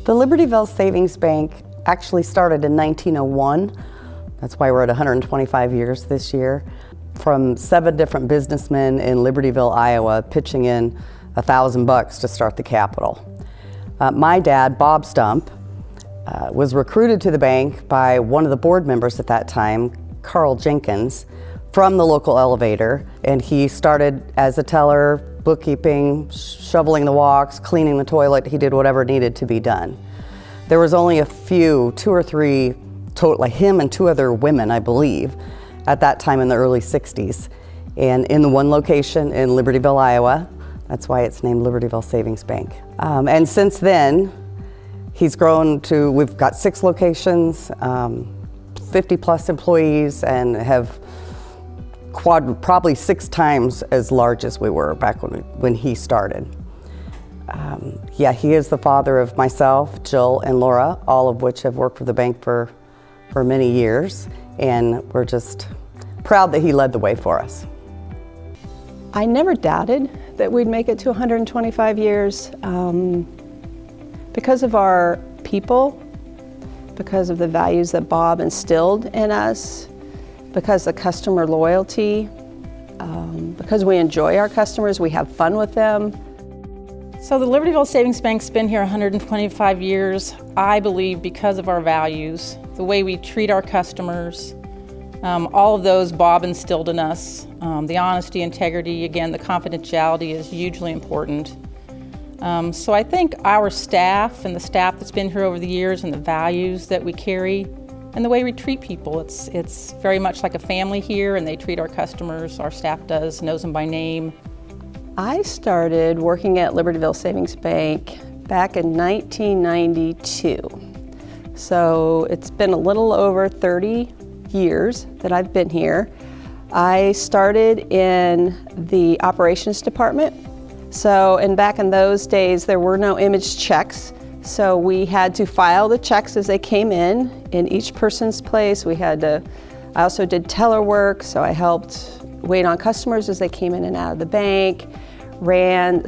The Libertyville Savings Bank actually started in 1901. That's why we're at 125 years this year. From 7 different businessmen in Libertyville, Iowa, pitching in $1,000 to start the capital. My dad, Bob Stump, was recruited to the bank by one of the board members at that time, Carl Jenkins, from the local elevator, and he started as a teller, bookkeeping, shoveling the walks, cleaning the toilet. He did whatever needed to be done. There was only a few, 2 or 3, like him and 2 other women, I believe, at that time in the early 60s. And in the one location in Libertyville, Iowa, that's why it's named Libertyville Savings Bank. And since then, he's grown to, we've got 6 locations, 50 plus employees, and have probably 6 times as large as we were back when he started. Yeah, he is the father of myself, Jill, and Laura, all of which have worked for the bank for many years, and we're just proud that he led the way for us. I never doubted that we'd make it to 125 years because of our people, because of the values that Bob instilled in us, because of customer loyalty, because we enjoy our customers, we have fun with them. So the Libertyville Savings Bank's been here 125 years, I believe, because of our values, the way we treat our customers, all of those Bob instilled in us. The honesty, integrity, again, the confidentiality is hugely important. So I think our staff and the staff that's been here over the years and the values that we carry and the way we treat people, it's very much like a family here, and they treat our customers, our staff does, knows them by name. I started working at Libertyville Savings Bank back in 1992. So it's been a little over 30 years that I've been here. I started in the operations department. And back in those days, there were no image checks. So we had to file the checks as they came in each person's place. I also did teller work, so I helped wait on customers as they came in and out of the bank, ran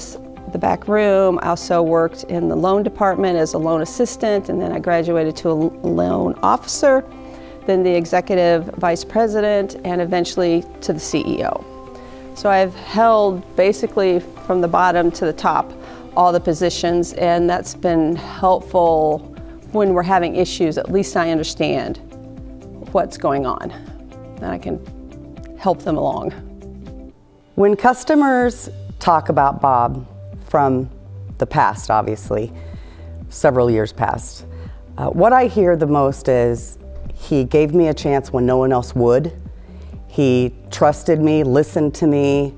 the back room. I also worked in the loan department as a loan assistant, and then I graduated to a loan officer, then the executive vice president, and eventually to the CEO. So I've held basically from the bottom to the top all the positions, and that's been helpful when we're having issues. At least I understand what's going on, and I can help them along. When customers talk about Bob from the past, obviously, several years past, what I hear the most is he gave me a chance when no one else would. He trusted me, listened to me.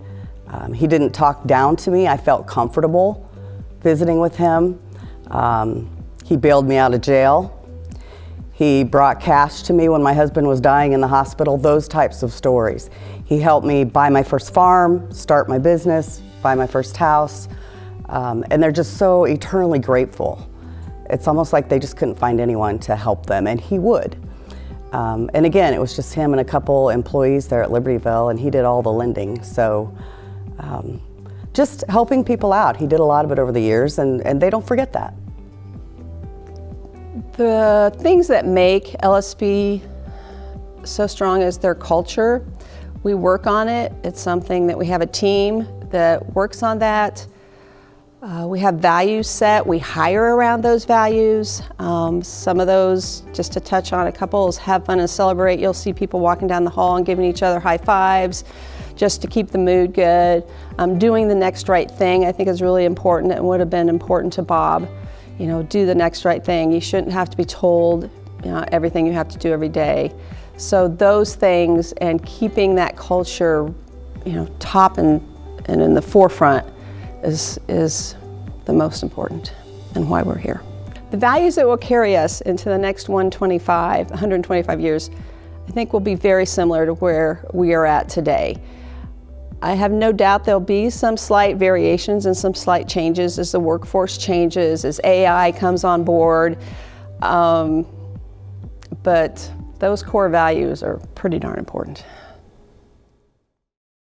He didn't talk down to me. I felt comfortable visiting with him. He bailed me out of jail. He brought cash to me when my husband was dying in the hospital, those types of stories. He helped me buy my first farm, start my business, buy my first house, and they're just so eternally grateful. It's almost like they just couldn't find anyone to help them, and he would. And again, it was just him and a couple employees there at Libertyville, and he did all the lending. So just helping people out. He did a lot of it over the years, and they don't forget that. The things that make LSB so strong is their culture. We work on it. It's something that we have a team that works on that. We have values set. We hire around those values. Some of those, just to touch on a couple, is have fun and celebrate. You'll see people walking down the hall and giving each other high fives just to keep the mood good. Doing the next right thing, I think, is really important and would have been important to Bob. You know, do the next right thing. You shouldn't have to be told, you know, everything you have to do every day. So those things and keeping that culture, you know, top and in the forefront is the most important and why we're here. The values that will carry us into the next 125 years, I think will be very similar to where we are at today. I have no doubt there'll be some slight variations and some slight changes as the workforce changes, as AI comes on board, but those core values are pretty darn important.